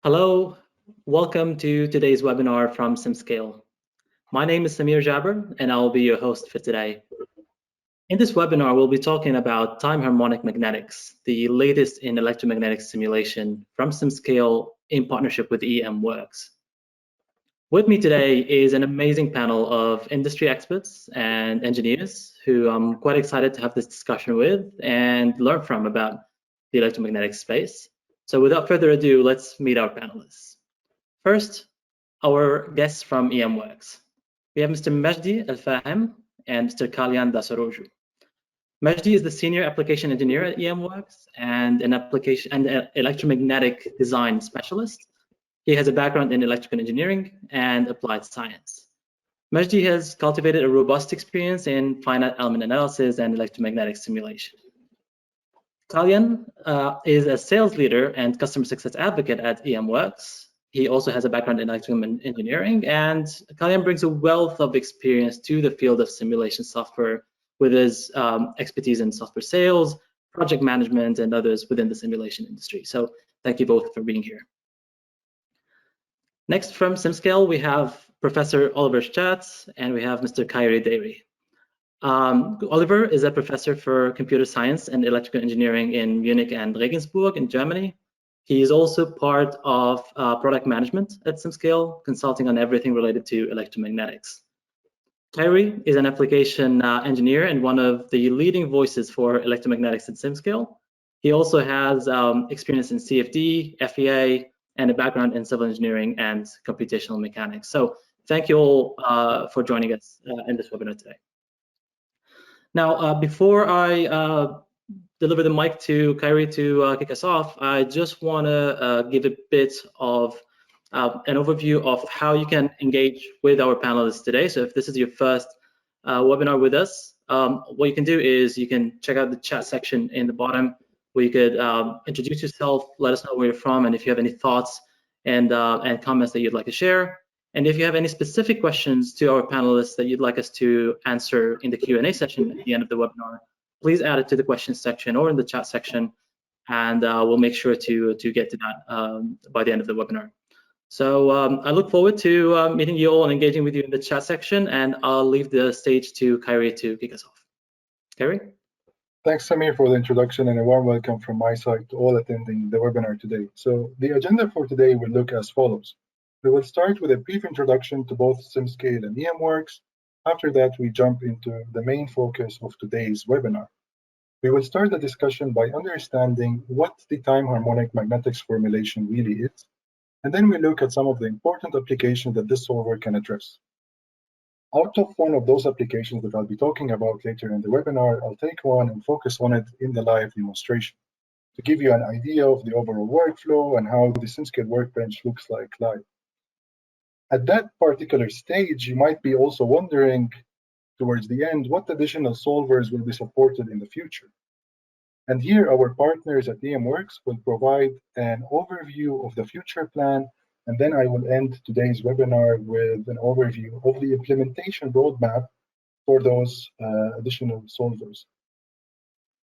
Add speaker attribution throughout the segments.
Speaker 1: Hello, welcome to today's webinar from SimScale. My name is Samir Jabber, and I will be your host for today. In this webinar, we'll be talking about Time-Harmonic Magnetics, the latest in electromagnetic simulation from SimScale in partnership with EMWorks. With me today is an amazing panel of industry experts and engineers who I'm quite excited to have this discussion with and learn from about the electromagnetic space. So without further ado, let's meet our panelists. First, our guests from EMWorks. We have Mr. Majdi Al-Fahim and Mr. Kalyan Dasaroju. Majdi is the Senior Application Engineer at EMWorks and an electromagnetic design specialist. He has a background in electrical engineering and applied science. Majdi has cultivated a robust experience in finite element analysis and electromagnetic simulation. Kalyan is a sales leader and customer success advocate at EMWorks. He also has a background in electrical engineering, and Kalyan brings a wealth of experience to the field of simulation software with his expertise in software sales, project management, and others within the simulation industry. So thank you both for being here. Next from SimScale, we have Professor Oliver Schatz, and we have Mr. Kairi Dairy. Oliver is a professor for computer science and electrical engineering in Munich and Regensburg in Germany. He is also part of product management at SimScale, consulting on everything related to electromagnetics. Kairi is an application engineer and one of the leading voices for electromagnetics at SimScale. He also has experience in CFD, FEA, and a background in civil engineering and computational mechanics. So thank you all for joining us in this webinar today. Now, before I deliver the mic to Kairi to kick us off, I just want to give a bit of an overview of how you can engage with our panelists today. So if this is your first webinar with us, what you can do is you can check out the chat section in the bottom where you could introduce yourself, let us know where you're from, and if you have any thoughts and comments that you'd like to share. And if you have any specific questions to our panelists that you'd like us to answer in the Q&A session at the end of the webinar, please add it to the questions section or in the chat section, and we'll make sure to get to that by the end of the webinar. So I look forward to meeting you all and engaging with you in the chat section, and I'll leave the stage to Kairi to kick us off. Kairi?
Speaker 2: Thanks, Samir, for the introduction, and a warm welcome from my side to all attending the webinar today. So the agenda for today will look as follows. We will start with a brief introduction to both SimScale and EMWorks. After that, we jump into the main focus of today's webinar. We will start the discussion by understanding what the time-harmonic magnetics formulation really is, and then we look at some of the important applications that this solver can address. Out of one of those applications that I'll be talking about later in the webinar, I'll take one and focus on it in the live demonstration to give you an idea of the overall workflow and how the SimScale workbench looks like live. At that particular stage, you might be also wondering towards the end what additional solvers will be supported in the future. And here our partners at EMWorks will provide an overview of the future plan, and then I will end today's webinar with an overview of the implementation roadmap for those additional solvers.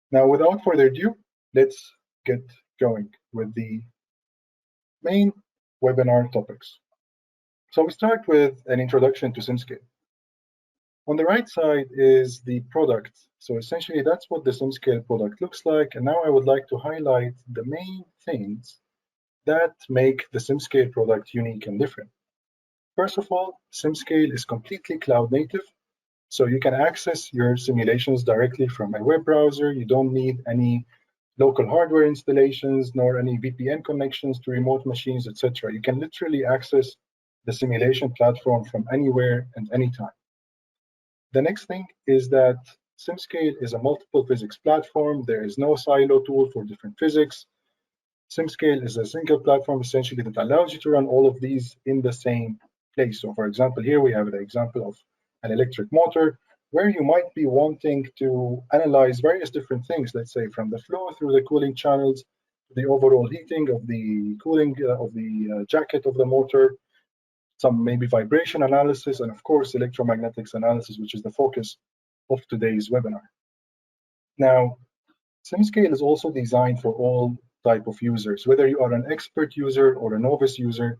Speaker 2: Now, without further ado, let's get going with the main webinar topics. So we start with an introduction to SimScale. On the right side is the product. So essentially, that's what the SimScale product looks like. And now I would like to highlight the main things that make the SimScale product unique and different. First of all, SimScale is completely cloud native. So you can access your simulations directly from a web browser. You don't need any local hardware installations, nor any VPN connections to remote machines, etc. You can literally access the simulation platform from anywhere and anytime. The next thing is that SimScale is a multiple physics platform. There is no silo tool for different physics. SimScale is a single platform essentially that allows you to run all of these in the same place. So for example, here we have the example of an electric motor where you might be wanting to analyze various different things, let's say from the flow through the cooling channels, to the overall heating of the cooling of the jacket of the motor, some maybe vibration analysis, and of course, electromagnetics analysis, which is the focus of today's webinar. Now, SimScale is also designed for all type of users. Whether you are an expert user or a novice user,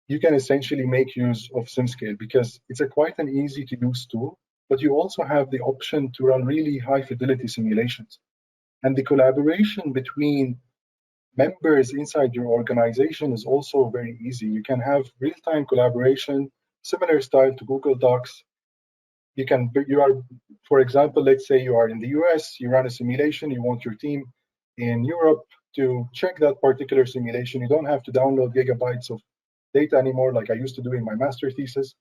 Speaker 2: you can essentially make use of SimScale because it's a quite an easy to use tool, but you also have the option to run really high fidelity simulations. And the collaboration between members inside your organization is also very easy. You can have real-time collaboration, similar style to Google Docs. You are, for example, let's say you are in the US, you run a simulation, you want your team in Europe to check that particular simulation. You don't have to download gigabytes of data anymore like I used to do in my master thesis,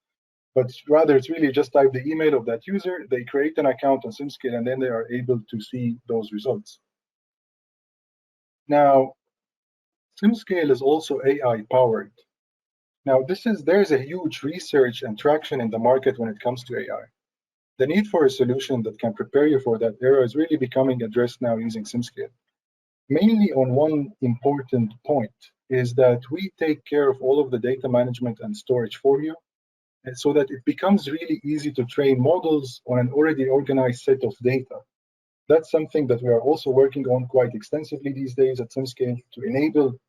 Speaker 2: but rather it's really just type the email of that user, they create an account on SimScale, and then they are able to see those results. Now, SimScale is also AI powered. Now, there's a huge research and traction in the market when it comes to AI. The need for a solution that can prepare you for that era is really becoming addressed now using SimScale. Mainly on one important point is that we take care of all of the data management and storage for you, and so that it becomes really easy to train models on an already organized set of data. That's something that we are also working on quite extensively these days at SimScale to enable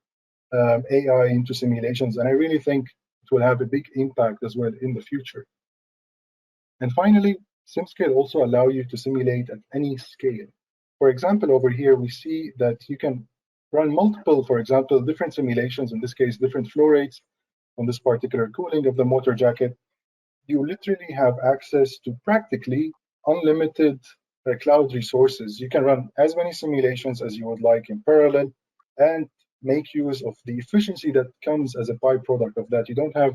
Speaker 2: AI into simulations, and I really think it will have a big impact as well in the future. And finally, SimScale also allow you to simulate at any scale. For example, over here, we see that you can run multiple, for example, different simulations, in this case, different flow rates on this particular cooling of the motor jacket. You literally have access to practically unlimited cloud resources. You can run as many simulations as you would like in parallel and make use of the efficiency that comes as a byproduct of that. You don't have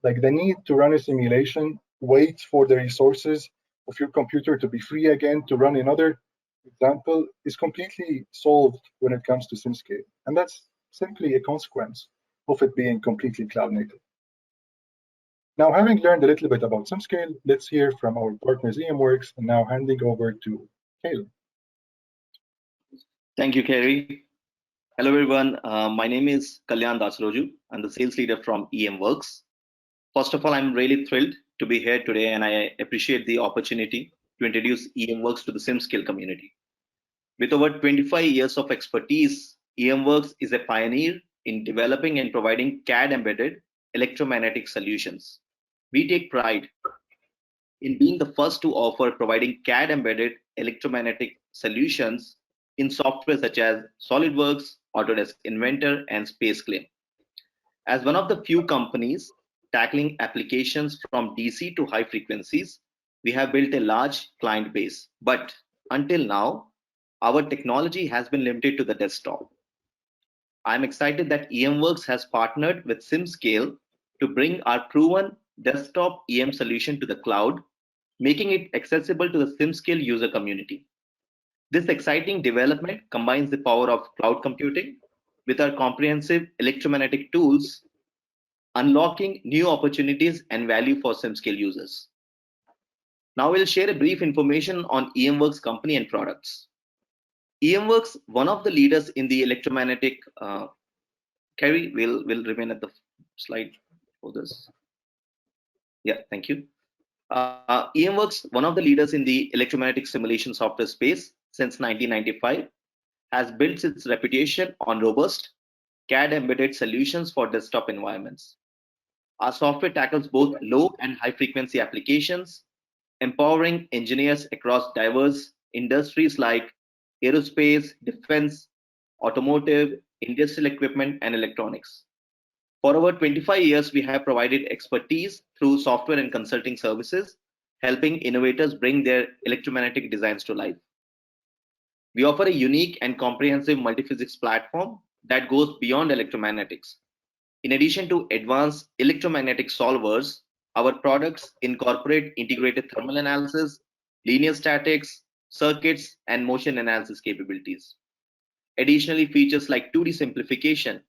Speaker 2: like the need to run a simulation, wait for the resources of your computer to be free again to run another example is completely solved when it comes to SimScale. And that's simply a consequence of it being completely cloud native. Now, having learned a little bit about SimScale, let's hear from our partners EMWorks, and now handing over to Caleb.
Speaker 3: Thank you, Kerry. Hello, everyone. My name is Kalyan Dasroju. I'm the sales leader from EMWorks. First of all, I'm really thrilled to be here today, and I appreciate the opportunity to introduce EMWorks to the SimScale community. With over 25 years of expertise, EMWorks is a pioneer in developing and providing CAD-embedded electromagnetic solutions. We take pride in being the first to offer providing CAD-embedded electromagnetic solutions in software such as SolidWorks, Autodesk Inventor, and SpaceClaim. As one of the few companies tackling applications from DC to high frequencies, we have built a large client base. But until now, our technology has been limited to the desktop. I'm excited that EMWorks has partnered with SimScale to bring our proven desktop EM solution to the cloud, making it accessible to the SimScale user community. This exciting development combines the power of cloud computing with our comprehensive electromagnetic tools, unlocking new opportunities and value for SimScale users. Now we'll share a brief information on EMWorks company and products. EMWorks, one of the leaders in the electromagnetic, Kerry will remain at the slide for this. Yeah, thank you. EMWorks, one of the leaders in the electromagnetic simulation software space since 1995, has built its reputation on robust CAD embedded solutions for desktop environments. Our software tackles both low and high frequency applications, empowering engineers across diverse industries like aerospace, defense, automotive, industrial equipment, and electronics. For over 25 years, we have provided expertise through software and consulting services, helping innovators bring their electromagnetic designs to life. We offer a unique and comprehensive multiphysics platform that goes beyond electromagnetics. In addition to advanced electromagnetic solvers, our products incorporate integrated thermal analysis, linear statics, circuits, and motion analysis capabilities. Additionally, features like 2D simplification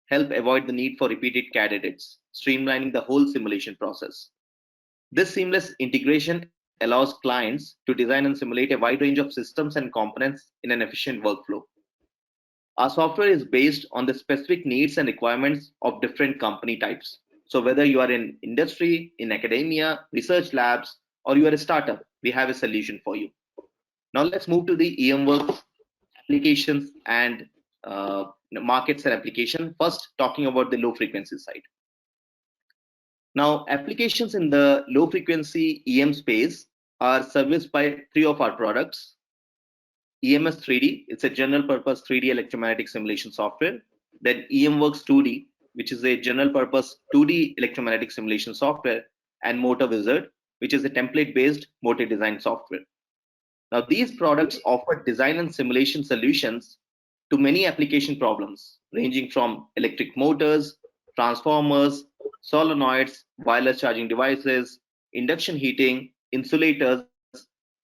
Speaker 3: help avoid the need for repeated CAD edits, streamlining the whole simulation process. This seamless integration allows clients to design and simulate a wide range of systems and components in an efficient workflow. Our software is based on the specific needs and requirements of different company types. So whether you are in industry, in academia, research labs, or you are a startup, we have a solution for you. Now let's move to the EMWorks applications and markets and application. First, talking about the low frequency side. Now, applications in the low frequency EM space are serviced by 3 of our products. EMS 3D, it's a general purpose 3D electromagnetic simulation software. Then EMWorks 2D, which is a general purpose 2D electromagnetic simulation software, and Motor Wizard, which is a template based motor design software. Now, these products offer design and simulation solutions to many application problems, ranging from electric motors, transformers, solenoids, wireless charging devices, induction heating, insulators,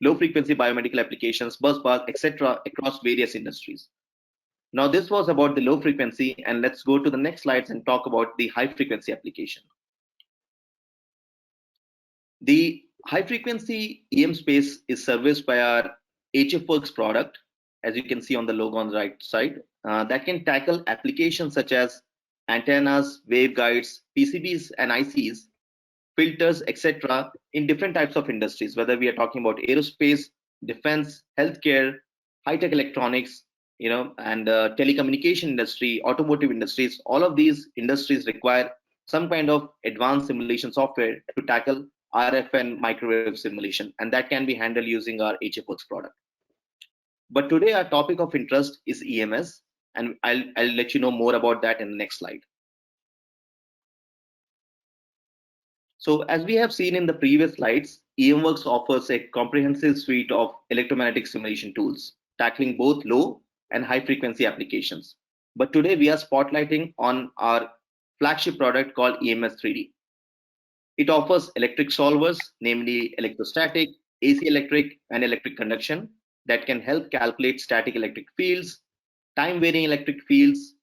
Speaker 3: low frequency biomedical applications, bus bars, etc., across various industries. Now, this was about the low frequency, and let's go to the next slides and talk about the high frequency application. The high frequency EM space is serviced by our HFWorks product, as you can see on the logo on the right side, that can tackle applications such as antennas, waveguides, PCBs and ICs, filters, etc., in different types of industries, whether we are talking about aerospace, defense, healthcare, high-tech electronics, and telecommunication industry, automotive industries. All of these industries require some kind of advanced simulation software to tackle RF and microwave simulation, and that can be handled using our HFWorks product. But today our topic of interest is EMS, and I'll let you know more about that in the next slide. So as we have seen in the previous slides, EMWorks offers a comprehensive suite of electromagnetic simulation tools, tackling both low and high frequency applications. But today we are spotlighting on our flagship product called EMS 3D. It offers electric solvers, namely electrostatic, AC electric, and electric conduction, that can help calculate static electric fields, time varying electric fields,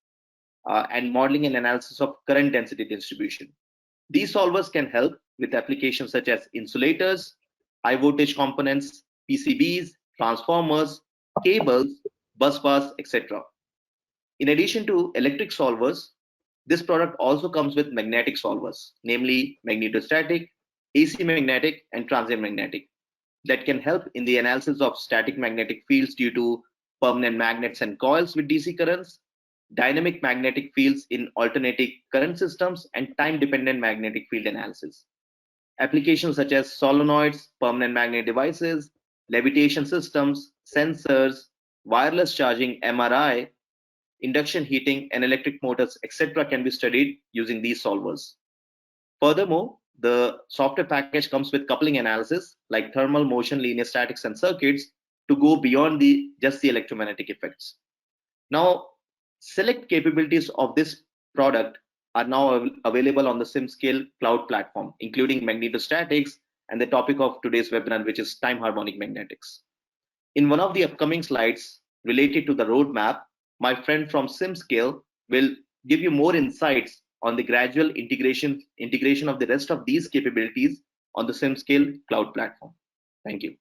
Speaker 3: and modeling and analysis of current density distribution. These solvers can help with applications such as insulators, high voltage components, PCBs, transformers, cables, bus bars, etc. In addition to electric solvers, this product also comes with magnetic solvers, namely magnetostatic, AC magnetic, and transient magnetic, that can help in the analysis of static magnetic fields due to permanent magnets and coils with DC currents, dynamic magnetic fields in alternating current systems, and time-dependent magnetic field analysis. Applications such as solenoids, permanent magnet devices, levitation systems, sensors, wireless charging, MRI, induction heating, and electric motors, etc., can be studied using these solvers. Furthermore, the software package comes with coupling analysis like thermal, motion, linear statics, and circuits to go beyond just the electromagnetic effects. Now, select capabilities of this product are now available on the SimScale cloud platform, including magnetostatics and the topic of today's webinar, which is Time-Harmonic Magnetics. In one of the upcoming slides related to the roadmap, my friend from SimScale will give you more insights on the gradual integration of the rest of these capabilities on the SimScale cloud platform. Thank you.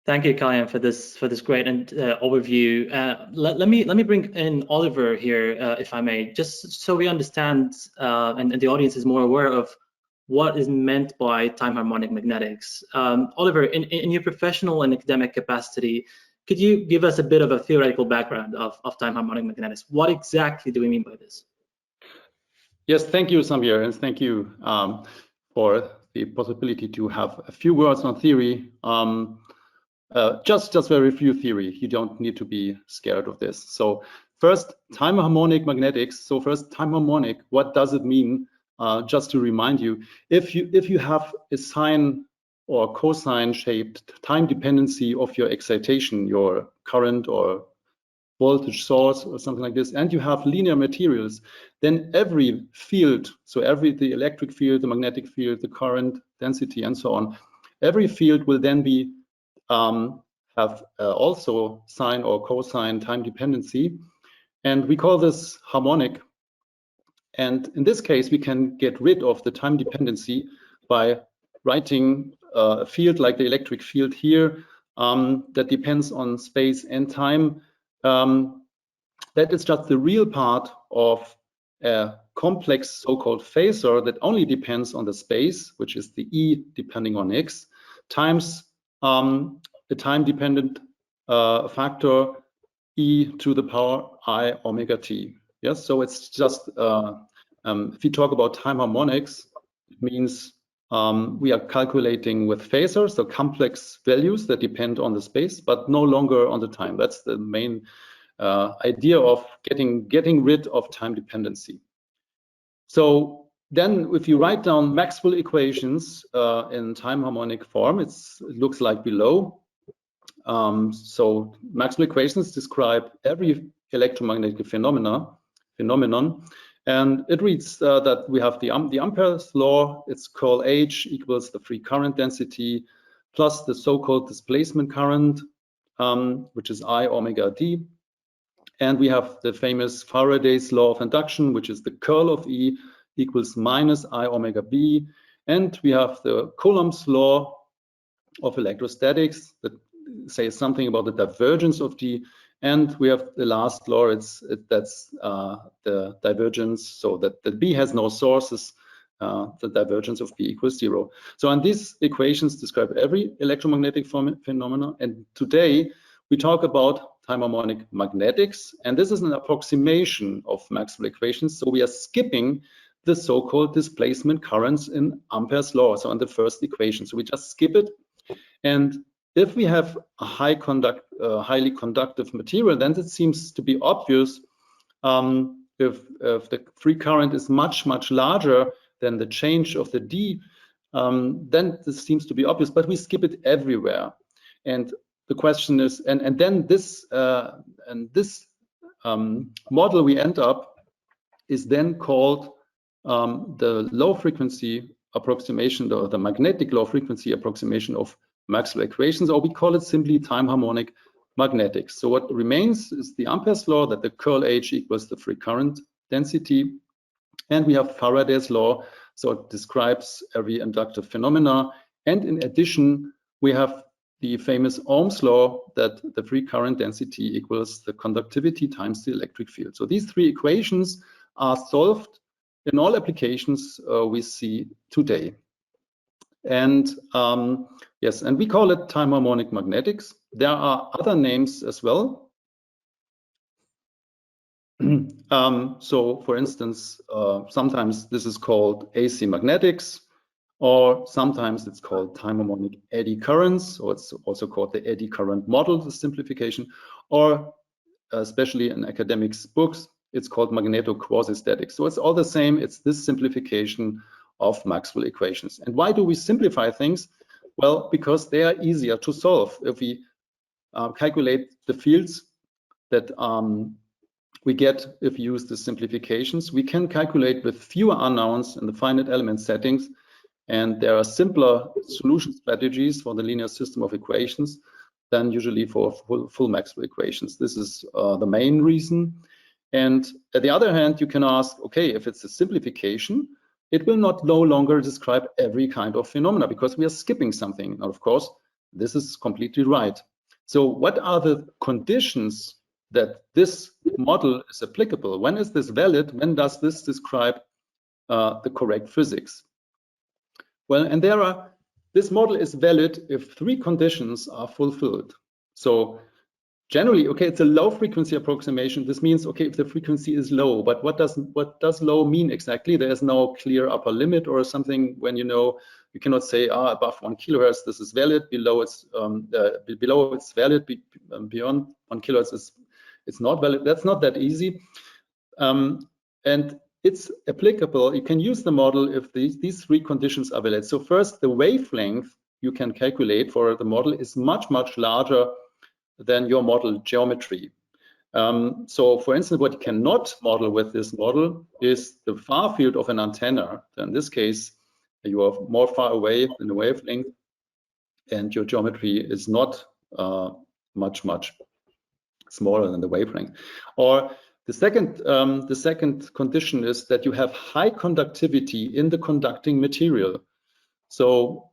Speaker 1: Thank you, Kalyan, for this great overview. Let me bring in Oliver here, if I may, just so we understand and the audience is more aware of what is meant by time-harmonic magnetics. Oliver, in your professional and academic capacity, could you give us a bit of a theoretical background of time-harmonic magnetics? What exactly do we mean by this?
Speaker 4: Yes, thank you, Samir, and thank you for the possibility to have a few words on theory. Just very few theory. You don't need to be scared of this. So first, time-harmonic magnetics. So first, time-harmonic, what does it mean? Just to remind you, if you have a sine or cosine shaped time dependency of your excitation, your current or voltage source or something like this, and you have linear materials, then every field, so the electric field, the magnetic field, the current density, and so on, every field will then be have also sine or cosine time dependency, and we call this harmonic. And in this case, we can get rid of the time dependency by writing a field like the electric field here that depends on space and time. That is just the real part of a complex so-called phasor that only depends on the space, which is the E depending on X, times the time-dependent factor e to the power I omega t. Yes, so it's just if you talk about time harmonics, it means we are calculating with phasors, so complex values that depend on the space, but no longer on the time. That's the main idea of getting rid of time dependency. So then if you write down Maxwell equations in time harmonic form, it looks like below. So Maxwell equations describe every electromagnetic phenomenon, and it reads that we have the Ampere's law. Its curl H equals the free current density plus the so-called displacement current, which is I omega d. And we have the famous Faraday's law of induction, which is the curl of E equals minus I omega b. And we have the Coulomb's law of electrostatics that says something about the divergence of D. And we have the last law, that's the divergence, so that the B has no sources, the divergence of B equals 0. So, and these equations describe every electromagnetic phenomenon. And today we talk about time-harmonic magnetics, and this is an approximation of Maxwell equations. So we are skipping the so-called displacement currents in Ampere's law, so on the first equation. So we just skip it. And if we have a highly conductive material, then it seems to be obvious if the free current is much, much larger than the change of the D, then this seems to be obvious, but we skip it everywhere. And the question is, and then this model we end up is then called the low frequency approximation, the magnetic low frequency approximation of Maxwell equations, or we call it simply time harmonic magnetics. So what remains is the Ampere's law that the curl H equals the free current density. And we have Faraday's law, so it describes every inductive phenomena. And in addition, we have the famous Ohm's law that the free current density equals the conductivity times the electric field. So these three equations are solved in all applications we see today. And yes, and we call it time harmonic magnetics. There are other names as well. So for instance, sometimes this is called AC magnetics, or sometimes it's called time harmonic eddy currents, or it's also called the eddy current model, the simplification, or especially in academics books, it's called magneto-quasi-statics. So it's all the same, it's this simplification of Maxwell equations. And why do we simplify things? Well, because they are easier to solve. If we calculate the fields that we get if we use the simplifications, we can calculate with fewer unknowns in the finite element settings, and there are simpler solution strategies for the linear system of equations than usually for full Maxwell equations. This is the main reason. And at the other hand, you can ask, okay, if it's a simplification, it will no longer describe every kind of phenomena because we are skipping something. Now, of course, this is completely right. So what are the conditions that this model is applicable? When is this valid? When does this describe the correct physics? Well, and this model is valid if three conditions are fulfilled. So generally, okay, it's a low frequency approximation. This means, okay, if the frequency is low, but what does low mean exactly? There is no clear upper limit or something when you cannot say, above 1 kilohertz, this is valid, below it's valid, beyond 1 kilohertz it's not valid. That's not that easy. And it's applicable. You can use the model if these three conditions are valid. So first, the wavelength you can calculate for the model is much, much larger than your model geometry. So for instance, what you cannot model with this model is the far field of an antenna. In this case, you are more far away in the wavelength, and your geometry is not much smaller than the wavelength. Or the second condition is that you have high conductivity in the conducting material. So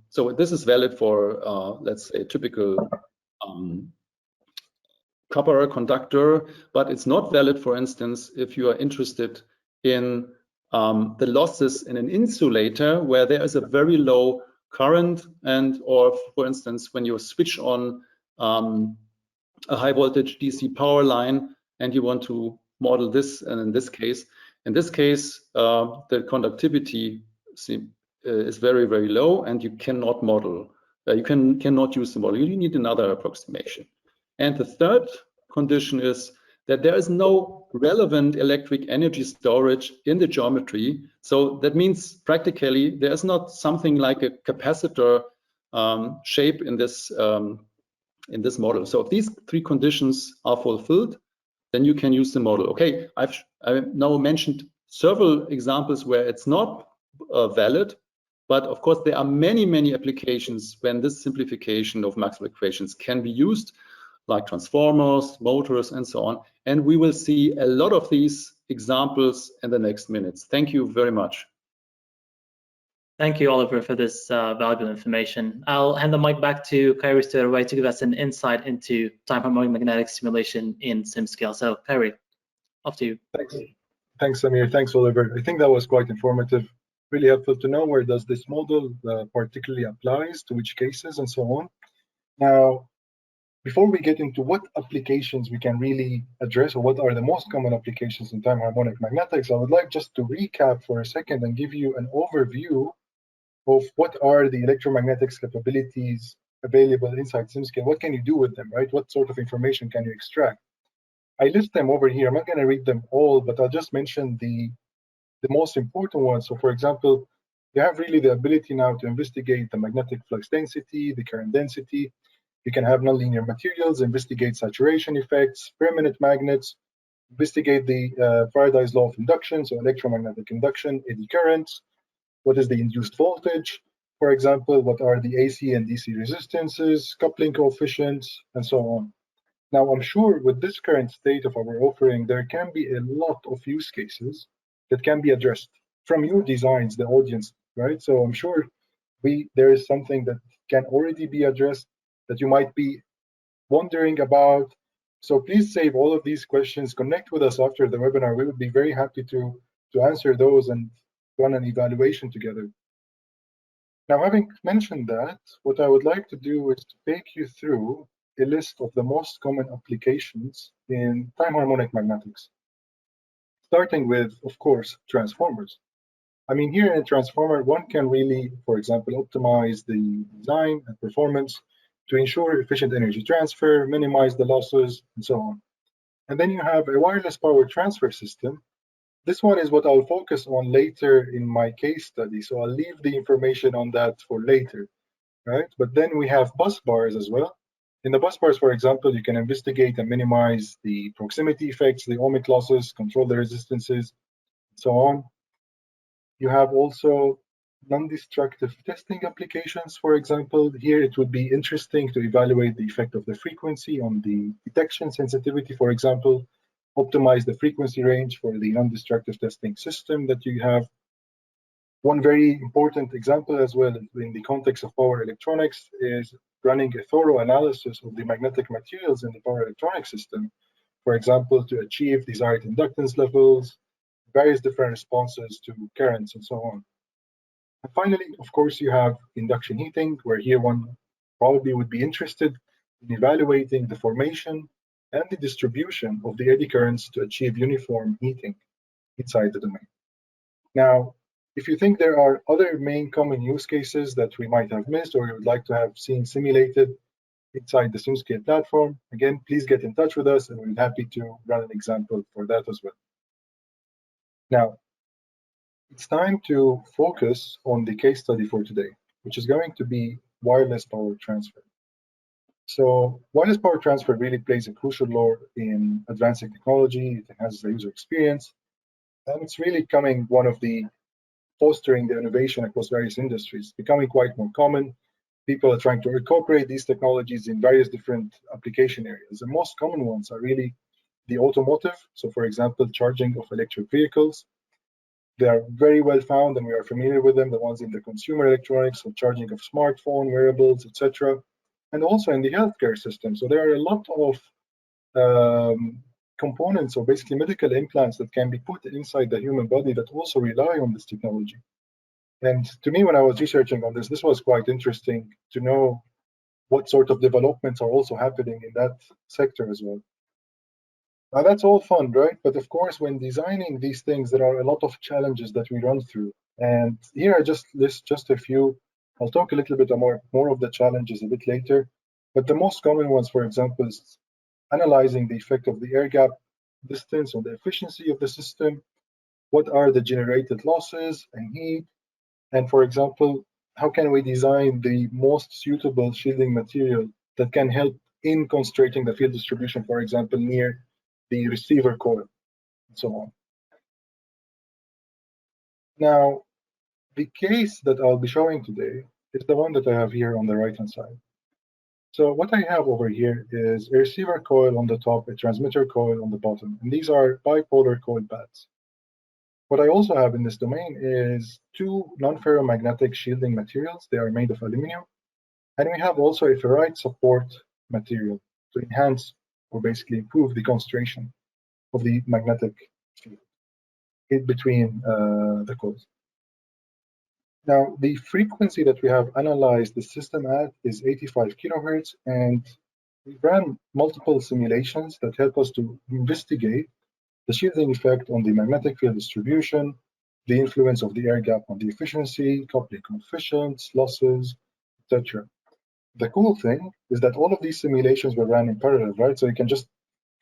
Speaker 4: so this is valid for let's say a typical copper conductor, but it's not valid, for instance, if you are interested in the losses in an insulator where there is a very low current, or for instance, when you switch on a high voltage DC power line, and you want to model this. And in this case, the conductivity is very, very low, and you cannot model. You cannot use the model. You need another approximation. And the third condition is that there is no relevant electric energy storage in the geometry. So that means practically there is not something like a capacitor shape in this model. So if these three conditions are fulfilled, then you can use the model. Okay, I've now mentioned several examples where it's not valid, but of course there are many, many applications when this simplification of Maxwell equations can be used, like transformers, motors, and so on. And we will see a lot of these examples in the next minutes. Thank you very much.
Speaker 1: Thank you, Oliver, for this valuable information. I'll hand the mic back to Kyrie Stoudaway to give us an insight into time-harmonic magnetic simulation in SimScale. So, Kyrie, off to you.
Speaker 2: Thanks, Samir. Thanks, Oliver. I think that was quite informative. Really helpful to know where does this model particularly applies, to which cases, and so on. Now, before we get into what applications we can really address, or what are the most common applications in time-harmonic magnetics, I would like just to recap for a second and give you an overview of what are the electromagnetics capabilities available inside SimScale. What can you do with them, right? What sort of information can you extract? I list them over here. I'm not going to read them all, but I'll just mention the most important ones. So, for example, you have really the ability now to investigate the magnetic flux density, the current density. You can have nonlinear materials, investigate saturation effects, permanent magnets, investigate the Faraday's law of induction, so electromagnetic induction, eddy currents. What is the induced voltage? For example, what are the AC and DC resistances, coupling coefficients, and so on. Now, I'm sure with this current state of our offering, there can be a lot of use cases that can be addressed from your designs, the audience, right? So I'm sure there is something that can already be addressed that you might be wondering about. So please save all of these questions, connect with us after the webinar. We would be very happy to answer those and run an evaluation together. Now, having mentioned that, what I would like to do is to take you through a list of the most common applications in time-harmonic magnetics, starting with, of course, transformers. I mean, here in a transformer, one can really, for example, optimize the design and performance to ensure efficient energy transfer, minimize the losses, and so on. And then you have a wireless power transfer system. This one is what I'll focus on later in my case study, so I'll leave the information on that for later, right? But then we have bus bars as well. In the bus bars, for example, you can investigate and minimize the proximity effects, the ohmic losses, control the resistances, and so on. You have also non-destructive testing applications. For example, here it would be interesting to evaluate the effect of the frequency on the detection sensitivity, for example, optimize the frequency range for the non-destructive testing system that you have. One very important example as well in the context of power electronics is running a thorough analysis of the magnetic materials in the power electronics system, for example, to achieve desired inductance levels, various different responses to currents, and so on. And finally, of course, you have induction heating, where here one probably would be interested in evaluating the formation and the distribution of the eddy currents to achieve uniform heating inside the domain. Now, if you think there are other main common use cases that we might have missed or you would like to have seen simulated inside the SimScale platform, again, please get in touch with us and we'll be happy to run an example for that as well. Now, it's time to focus on the case study for today, which is going to be wireless power transfer. So wireless power transfer really plays a crucial role in advancing technology. It enhances the user experience, and it's really becoming one of the fostering the innovation across various industries, becoming quite more common. People are trying to incorporate these technologies in various different application areas. The most common ones are really the automotive. So for example, charging of electric vehicles. They are very well found and we are familiar with them, the ones in the consumer electronics, so charging of smartphone, wearables, etc. And also in the healthcare system. So there are a lot of components, or basically medical implants that can be put inside the human body that also rely on this technology. And to me, when I was researching on this, this was quite interesting to know what sort of developments are also happening in that sector as well. Now that's all fun, right? But of course, when designing these things, there are a lot of challenges that we run through. And here I just list just a few. I'll talk a little bit more of the challenges a bit later. But the most common ones, for example, is analyzing the effect of the air gap distance on the efficiency of the system. What are the generated losses and heat? And for example, how can we design the most suitable shielding material that can help in constraining the field distribution, for example, near the receiver coil, and so on. Now, the case that I'll be showing today is the one that I have here on the right-hand side. So what I have over here is a receiver coil on the top, a transmitter coil on the bottom, and these are bipolar coil pads. What I also have in this domain is two non-ferromagnetic shielding materials. They are made of aluminum, and we have also a ferrite support material to enhance or basically improve the constration of the magnetic field in between the coils. Now, the frequency that we have analyzed the system at is 85 kilohertz, and we ran multiple simulations that help us to investigate the shielding effect on the magnetic field distribution, the influence of the air gap on the efficiency, coupling coefficients, losses, etc. The cool thing is that all of these simulations were ran in parallel, right? So you can just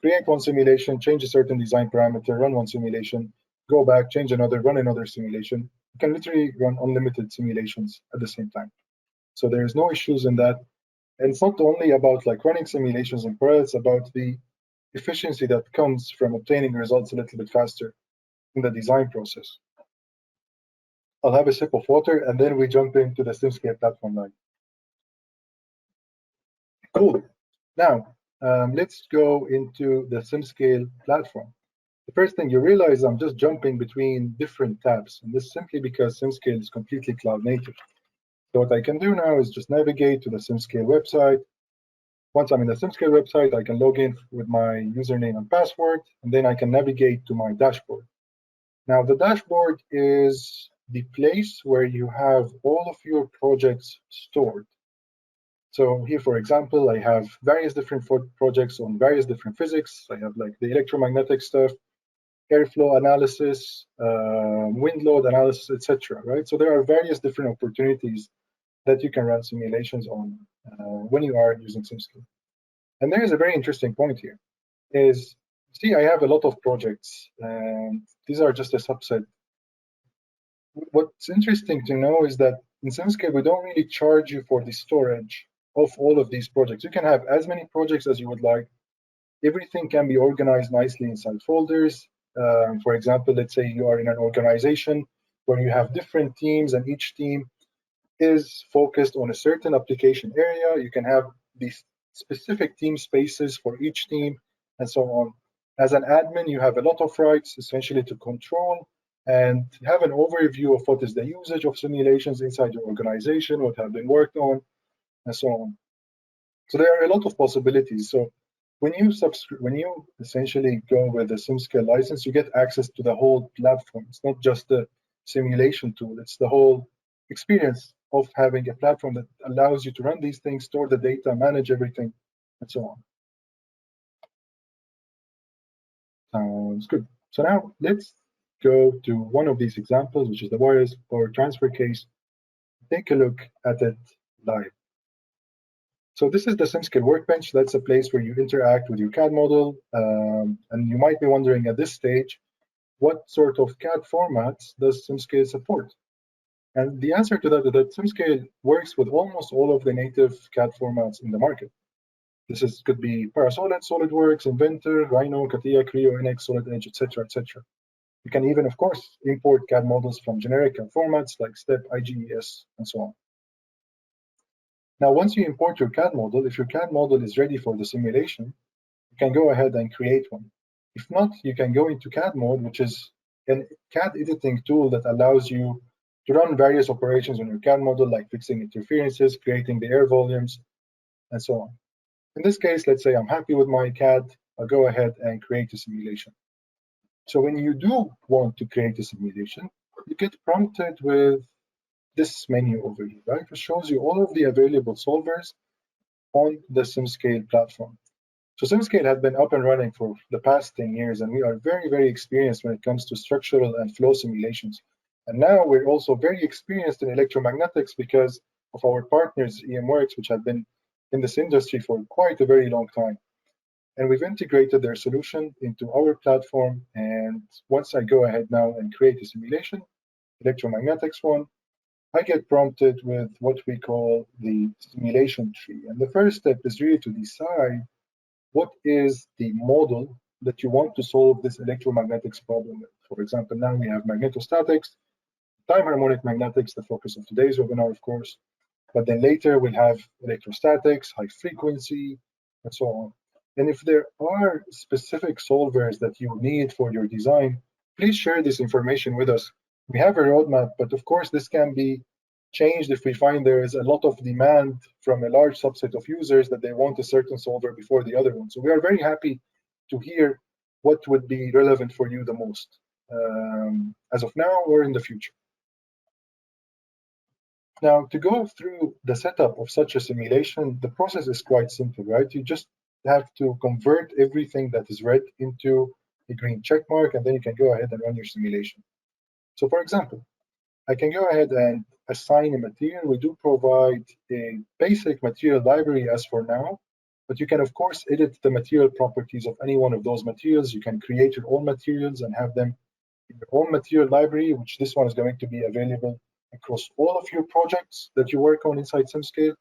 Speaker 2: create one simulation, change a certain design parameter, run one simulation, go back, change another, run another simulation. You can literally run unlimited simulations at the same time. So there's no issues in that. And it's not only about like running simulations in parallel, it's about the efficiency that comes from obtaining results a little bit faster in the design process. I'll have a sip of water and then we jump into the SimScale platform line. Cool. Now, let's go into the SimScale platform. The first thing you realize, I'm just jumping between different tabs, and this is simply because SimScale is completely cloud native. So what I can do now is just navigate to the SimScale website. Once I'm in the SimScale website, I can log in with my username and password, and then I can navigate to my dashboard. Now, the dashboard is the place where you have all of your projects stored. So here, for example, I have various different projects on various different physics. I have like the electromagnetic stuff, airflow analysis, wind load analysis, etc. Right? So there are various different opportunities that you can run simulations on when you are using SimScale. And there is a very interesting point here. Is see, I have a lot of projects, and these are just a subset. What's interesting to know is that in SimScale, we don't really charge you for the storage of all of these projects. You can have as many projects as you would like. Everything can be organized nicely inside folders. For example, let's say you are in an organization where you have different teams and each team is focused on a certain application area. You can have these specific team spaces for each team and so on. As an admin, you have a lot of rights essentially to control and have an overview of what is the usage of simulations inside your organization, what have been worked on, and so on. So there are a lot of possibilities. So when you essentially go with the SimScale license, you get access to the whole platform. It's not just the simulation tool, it's the whole experience of having a platform that allows you to run these things, store the data, manage everything, and so on. Sounds good. So now let's go to one of these examples, which is the wireless power transfer case. Take a look at it live. So this is the SimScale workbench. That's a place where you interact with your CAD model. And you might be wondering at this stage, what sort of CAD formats does SimScale support? And the answer to that is that SimScale works with almost all of the native CAD formats in the market. This could be Parasolid, SolidWorks, Inventor, Rhino, CATIA, Creo, NX, Solid Edge, etc., etc. You can even, of course, import CAD models from generic CAD formats like STEP, IGES, and so on. Now, once you import your CAD model, if your CAD model is ready for the simulation, you can go ahead and create one. If not, you can go into CAD mode, which is a CAD editing tool that allows you to run various operations on your CAD model, like fixing interferences, creating the air volumes, and so on. In this case, let's say I'm happy with my CAD, I'll go ahead and create a simulation. So when you do want to create a simulation, you get prompted with this menu over here, right? It shows you all of the available solvers on the SimScale platform. So SimScale has been up and running for the past 10 years, and we are very, very experienced when it comes to structural and flow simulations. And now we're also very experienced in electromagnetics because of our partners, EMWorks, which have been in this industry for quite a very long time. And we've integrated their solution into our platform. And once I go ahead now and create a simulation, electromagnetics one, I get prompted with what we call the simulation tree. And the first step is really to decide what is the model that you want to solve this electromagnetics problem with. For example, now we have magnetostatics, time-harmonic magnetics, the focus of today's webinar, of course. But then later we'll have electrostatics, high frequency, and so on. And if there are specific solvers that you need for your design, please share this information with us. We have a roadmap, but of course this can be changed if we find there is a lot of demand from a large subset of users that they want a certain solver before the other one. So we are very happy to hear what would be relevant for you the most, as of now or in the future. Now, to go through the setup of such a simulation, the process is quite simple, right? You just have to convert everything that is red into a green check mark, and then you can go ahead and run your simulation. So for example, I can go ahead and assign a material. We do provide a basic material library as for now, but you can of course edit the material properties of any one of those materials. You can create your own materials and have them in your own material library, which this one is going to be available across all of your projects that you work on inside SimScale.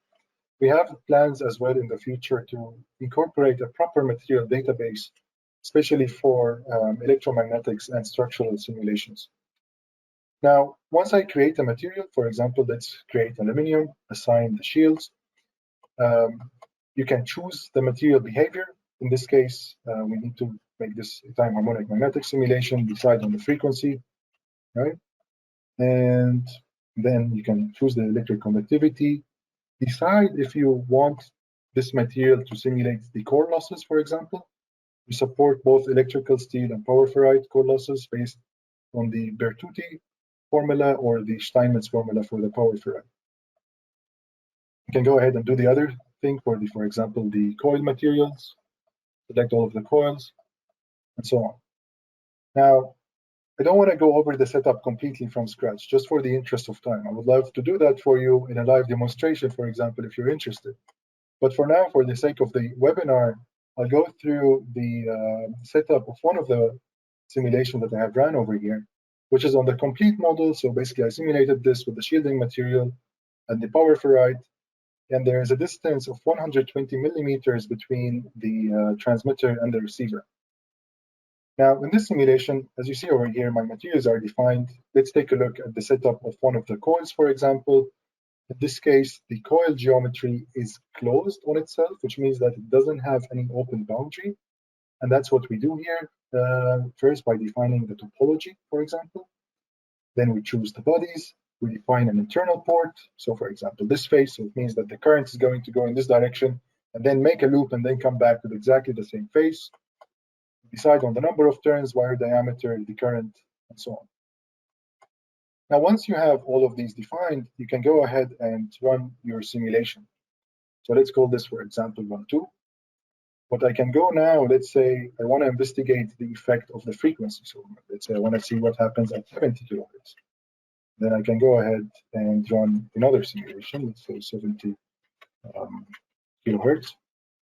Speaker 2: We have plans as well in the future to incorporate a proper material database, especially for electromagnetics and structural simulations. Now, once I create a material, for example, let's create aluminum, assign the shields. You can choose the material behavior. In this case, we need to make this a time-harmonic magnetic simulation, decide on the frequency, right? And then you can choose the electric conductivity, decide if you want this material to simulate the core losses, for example. We support both electrical steel and power ferrite core losses based on the Bertuzzi formula or the Steinmetz formula for the power ferrite. You can go ahead and do the other thing for example, the coil materials, select all of the coils, and so on. Now, I don't want to go over the setup completely from scratch, just for the interest of time. I would love to do that for you in a live demonstration, for example, if you're interested. But for now, for the sake of the webinar, I'll go through the setup of one of the simulations that I have run over here, which is on the complete model. So basically, I simulated this with the shielding material and the power ferrite, and there is a distance of 120 millimeters between the transmitter and the receiver. Now, in this simulation, as you see over here, my materials are defined. Let's take a look at the setup of one of the coils, for example. In this case, the coil geometry is closed on itself, which means that it doesn't have any open boundary. And that's what we do here, first by defining the topology, for example. Then we choose the bodies. We define an internal port. So for example, this phase, so it means that the current is going to go in this direction and then make a loop and then come back with exactly the same phase. Decide on the number of turns, wire diameter, the current, and so on. Now, once you have all of these defined, you can go ahead and run your simulation. So let's call this, for example, 1-2. What I can go now, let's say I want to investigate the effect of the frequency. So let's say I want to see what happens at 70 kilohertz. Then I can go ahead and run another simulation, let's say 70 kilohertz.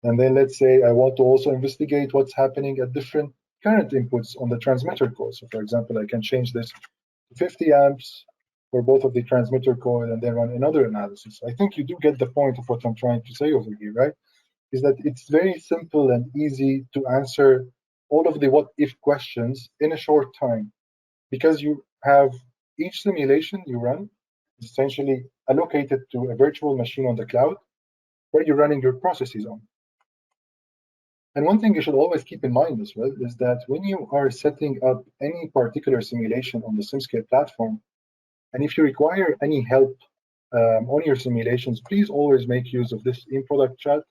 Speaker 2: And then let's say I want to also investigate what's happening at different current inputs on the transmitter coil. So for example, I can change this to 50 amps for both of the transmitter coil and then run another analysis. I think you do get the point of what I'm trying to say over here, right? Is that it's very simple and easy to answer all of the what-if questions in a short time, because you have each simulation you run is essentially allocated to a virtual machine on the cloud where you're running your processes on. And one thing you should always keep in mind as well is that when you are setting up any particular simulation on the SimScale platform, and if you require any help on your simulations, please always make use of this in-product chat.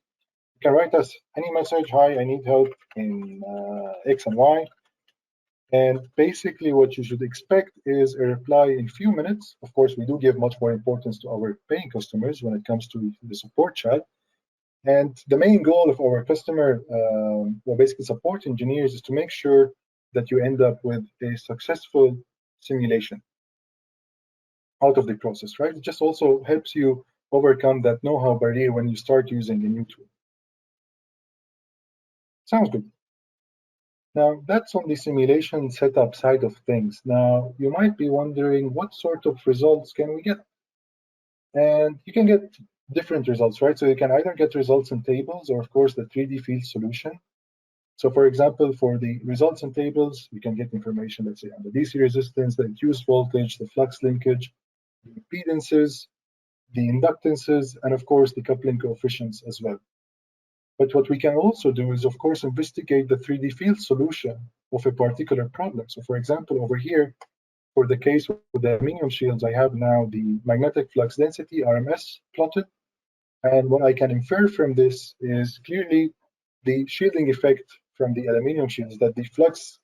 Speaker 2: You can write us any message, hi, I need help in X and Y. And basically what you should expect is a reply in a few minutes. Of course, we do give much more importance to our paying customers when it comes to the support chat. And the main goal of our customer, well, basically support engineers, is to make sure that you end up with a successful simulation out of the process, right? It just also helps you overcome that know-how barrier when you start using a new tool. Sounds good. Now, that's on the simulation setup side of things. Now, you might be wondering, what sort of results can we get? And you can get different results, right? So you can either get results in tables or, of course, the 3D field solution. So, for example, for the results in tables, you can get information, let's say, on the DC resistance, the induced voltage, the flux linkage, the impedances, the inductances, and, of course, the coupling coefficients as well. But what we can also do is, of course, investigate the 3D field solution of a particular problem. So, for example, over here, for the case with the aluminum shields, I have now the magnetic flux density, RMS, plotted. And what I can infer from this is clearly the shielding effect from the aluminum shields, that the flux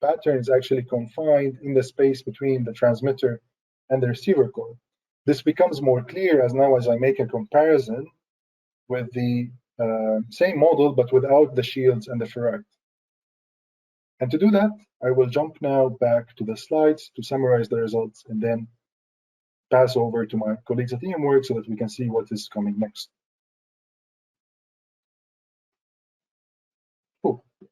Speaker 2: pattern is actually confined in the space between the transmitter and the receiver coil. This becomes more clear as I make a comparison with the same model, but without the shields and the ferrite. And to do that, I will jump now back to the slides to summarize the results and then pass over to my colleagues at EMWorks so that we can see what is coming next. Cool. So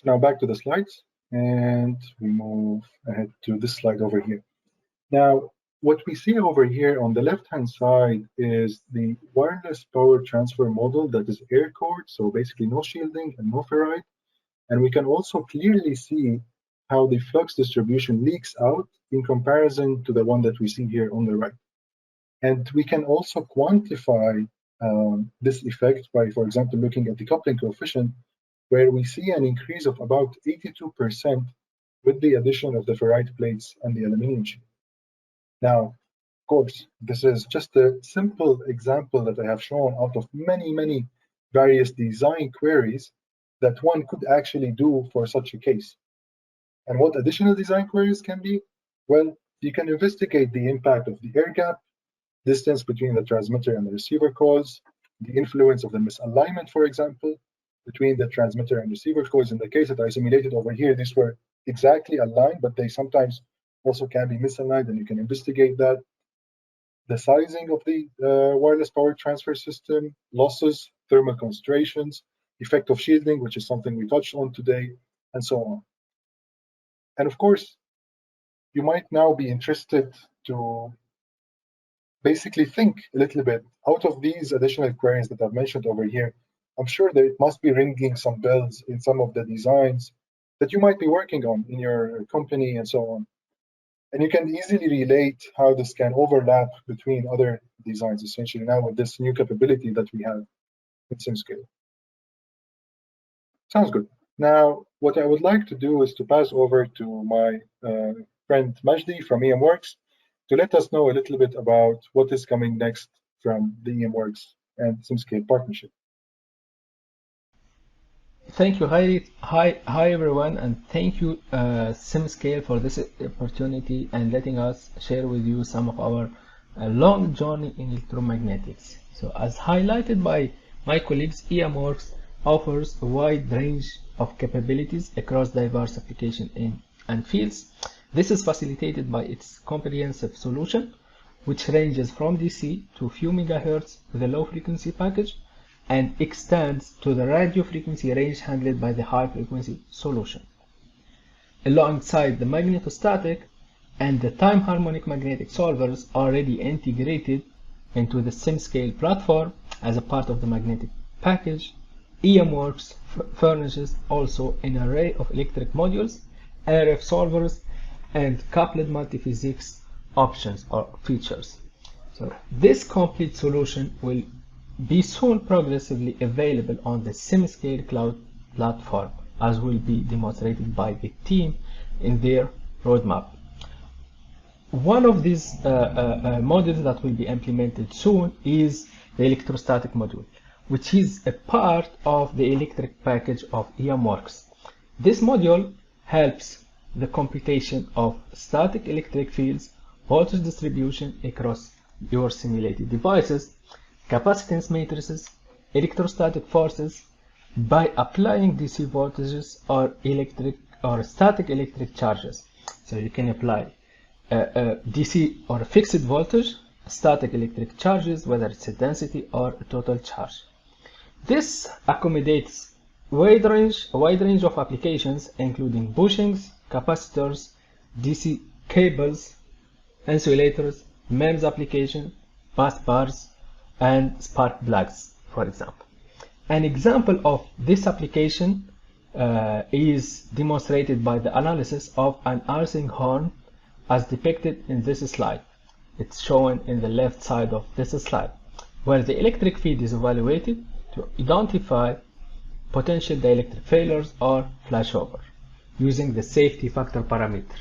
Speaker 2: now back to the slides, and we move ahead to this slide over here. Now, what we see over here on the left-hand side is the wireless power transfer model that is air-cored, so basically no shielding and no ferrite. And we can also clearly see how the flux distribution leaks out in comparison to the one that we see here on the right. And we can also quantify this effect by, for example, looking at the coupling coefficient, where we see an increase of about 82% with the addition of the ferrite plates and the aluminum sheet. Now, of course, this is just a simple example that I have shown out of many various design queries that one could actually do for such a case. And what additional design queries can be? Well, you can investigate the impact of the air gap, distance between the transmitter and the receiver coils, the influence of the misalignment, for example, between the transmitter and receiver coils. In the case that I simulated over here, these were exactly aligned, but they sometimes also can be misaligned, and you can investigate that. The sizing of the wireless power transfer system, losses, thermal concentrations, effect of shielding, which is something we touched on today, and so on. And of course, you might now be interested to basically think a little bit out of these additional queries that I've mentioned over here. I'm sure that it must be ringing some bells in some of the designs that you might be working on in your company and so on. And you can easily relate how this can overlap between other designs, essentially now with this new capability that we have in SimScale. Sounds good. Now, what I would like to do is to pass over to my friend Majdi from EMWorks to let us know a little bit about what is coming next from the EMWorks and SimScale partnership.
Speaker 5: Thank you. Hi everyone, and thank you SimScale for this opportunity and letting us share with you some of our long journey in electromagnetics. So as highlighted by my colleagues, EMWorks offers a wide range of capabilities across diverse applications and fields. This is facilitated by its comprehensive solution, which ranges from DC to a few megahertz with a low frequency package, and extends to the radio frequency range handled by the high frequency solution. Alongside the magnetostatic and the time-harmonic magnetic solvers already integrated into the SimScale platform as a part of the magnetic package, EMWorks furnishes also an array of electric modules, RF solvers, and coupled multiphysics options or features. So this complete solution will be soon progressively available on the SimScale cloud platform, as will be demonstrated by the team in their roadmap. One of these modules that will be implemented soon is the electrostatic module, which is a part of the electric package of EMWorks. This module helps the computation of static electric fields, voltage distribution across your simulated devices, capacitance matrices, electrostatic forces by applying DC voltages or electric or static electric charges. So you can apply DC or fixed voltage, static electric charges, whether it's a density or a total charge. This accommodates a wide range of applications, including bushings, capacitors, DC cables, insulators, MEMS application, bus bars, and spark plugs, for example. An example of this application is demonstrated by the analysis of an arcing horn as depicted in this slide. It's shown in the left side of this slide, where the electric field is evaluated to identify potential dielectric failures or flashover using the safety factor parameter.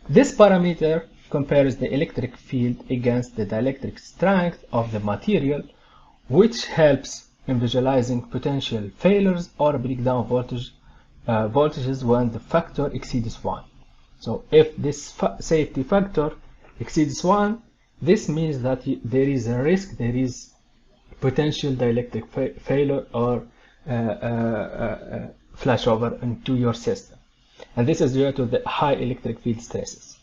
Speaker 5: This parameter compares the electric field against the dielectric strength of the material, which helps in visualizing potential failures or breakdown voltages when the factor exceeds 1. So if this safety factor exceeds 1, this means that there is a risk, there is potential dielectric failure or flashover into your system. And this is due to the high electric field stresses.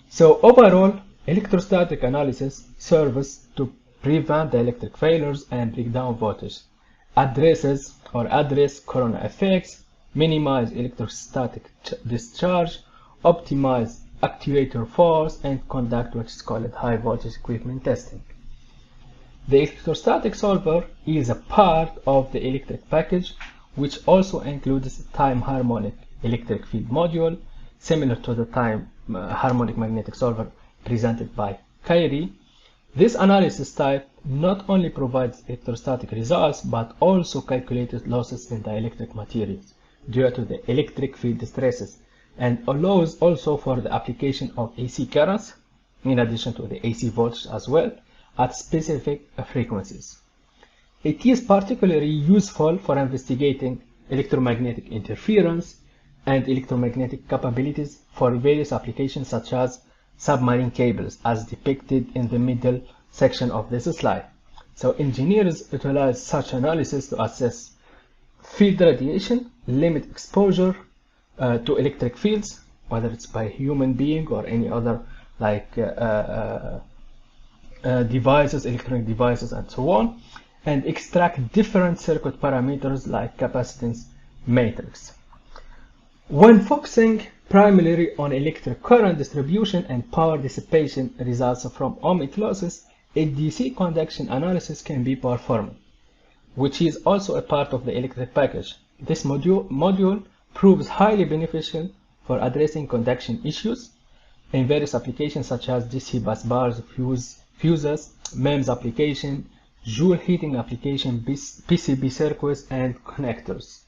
Speaker 5: So overall, electrostatic analysis serves to prevent dielectric failures and breakdown voltage, address corona effects, minimize electrostatic discharge, optimize actuator force, and conduct what is called high voltage equipment testing. The electrostatic solver is a part of the electric package, which also includes a time-harmonic electric field module, similar to the time-harmonic magnetic solver presented by Kyrie. This analysis type not only provides electrostatic results, but also calculates losses in dielectric materials due to the electric field stresses, and allows also for the application of AC currents, in addition to the AC voltage as well, at specific frequencies. It is particularly useful for investigating electromagnetic interference and electromagnetic capabilities for various applications such as submarine cables, as depicted in the middle section of this slide. So engineers utilize such analysis to assess field radiation, limit exposure to electric fields, whether it's by human being or any other like devices, electronic devices, and so on, and extract different circuit parameters like capacitance matrix. When focusing primarily on electric current distribution and power dissipation results from ohmic losses, a DC conduction analysis can be performed, which is also a part of the electric package. This module proves highly beneficial for addressing conduction issues in various applications such as DC bus bars, fuses, MEMS application, Joule heating application, PCB circuits, and connectors.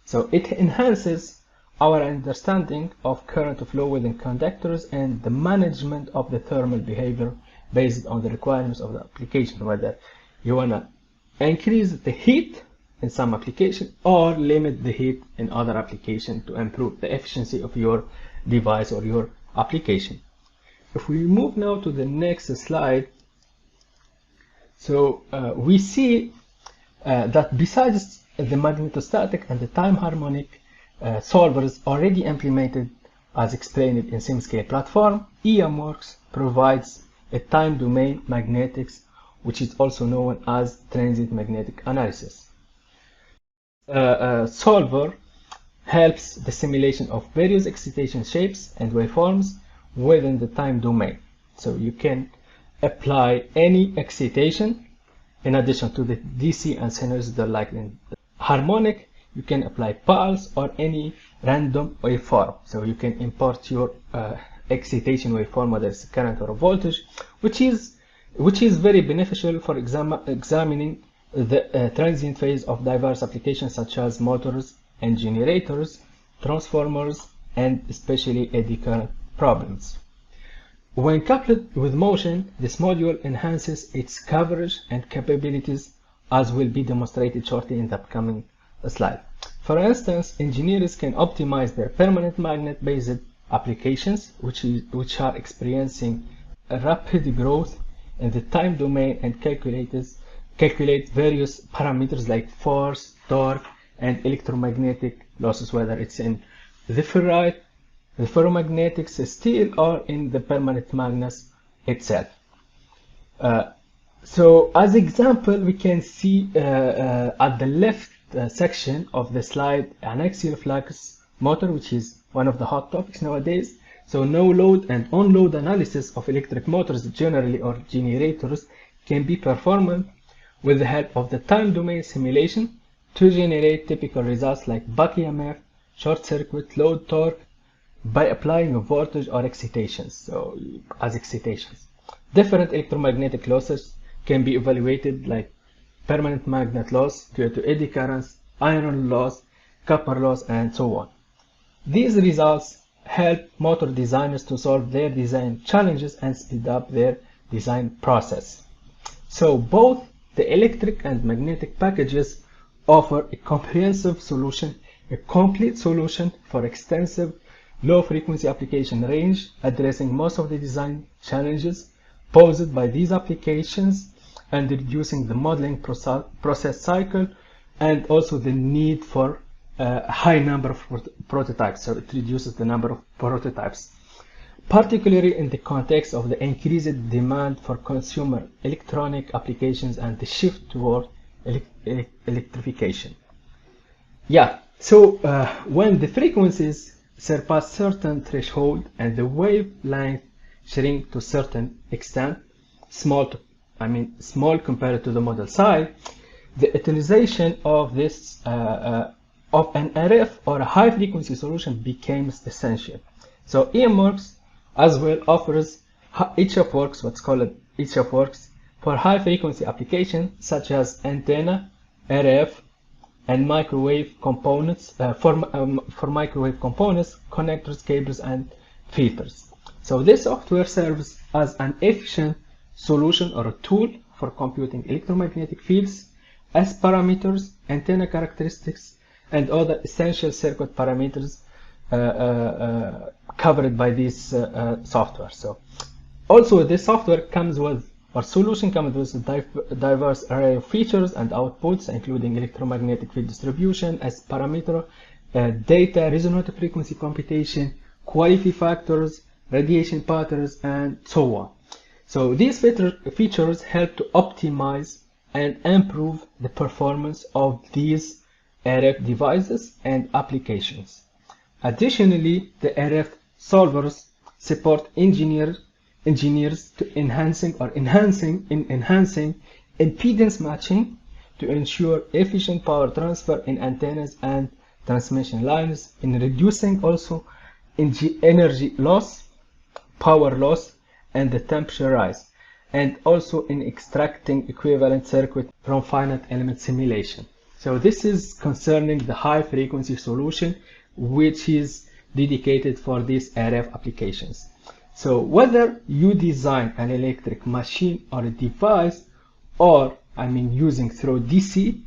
Speaker 5: So it enhances our understanding of current flow within conductors and the management of the thermal behavior based on the requirements of the application, whether you want to increase the heat in some application or limit the heat in other application to improve the efficiency of your device or your application. If we move now to the next slide, so we see that besides the magnetostatic and the time harmonic solvers already implemented as explained in SimScale platform, EMWorks provides a time domain magnetics, which is also known as transient magnetic analysis. Solver helps the simulation of various excitation shapes and waveforms within the time domain. So you can apply any excitation in addition to the DC and sinusoidal, like in harmonic. You can apply pulse or any random waveform. So you can import your excitation waveform, whether it's current or voltage, which is very beneficial for examining the transient phase of diverse applications such as motors and generators, transformers, and especially eddy current problems. When coupled with motion, this module enhances its coverage and capabilities, as will be demonstrated shortly in the upcoming slide. For instance, engineers can optimize their permanent magnet-based applications, which are experiencing a rapid growth in the time domain, and calculate calculate various parameters like force, torque, and electromagnetic losses, whether it's in the ferrite, the ferromagnetics, steel, or in the permanent magnets itself. So as example, we can see at the left section of the slide an axial flux motor, which is one of the hot topics nowadays. So no load and on load analysis of electric motors generally, or generators, can be performed with the help of the time domain simulation to generate typical results like back EMF, short circuit, load torque, by applying a voltage or excitations, so as excitations. Different electromagnetic losses can be evaluated, like permanent magnet loss due to eddy currents, iron loss, copper loss, and so on. These results help motor designers to solve their design challenges and speed up their design process. So both the electric and magnetic packages offer a comprehensive solution, a complete solution for extensive low frequency application range, addressing most of the design challenges posed by these applications and reducing the modeling process cycle, and also the need for a high number of prototypes. So it reduces the number of prototypes, particularly in the context of the increased demand for consumer electronic applications and the shift toward electrification. Yeah, so when the frequencies surpass certain threshold and the wavelength shrink to a certain extent, small compared to the model size, the utilization of this of an RF or a high frequency solution becomes essential. So EMWorks as well offers HFWorks, what's called HFWorks, for high frequency applications such as antenna, RF, and microwave components, for microwave components, connectors, cables, and filters. So this software serves as an efficient solution or a tool for computing electromagnetic fields, S parameters, antenna characteristics, and other essential circuit parameters covered by this software. So also this software comes with, or solution comes with, a diverse array of features and outputs, including electromagnetic field distribution, S parameter, data, resonant frequency computation, quality factors, radiation patterns, and so on. So these features help to optimize and improve the performance of these RF devices and applications. Additionally, the RF solvers support engineers to enhancing impedance matching to ensure efficient power transfer in antennas and transmission lines, in reducing also energy loss, power loss, and the temperature rise, and also in extracting equivalent circuit from finite element simulation. So this is concerning the high frequency solution, which is dedicated for these RF applications. So whether you design an electric machine or a device, or using through DC,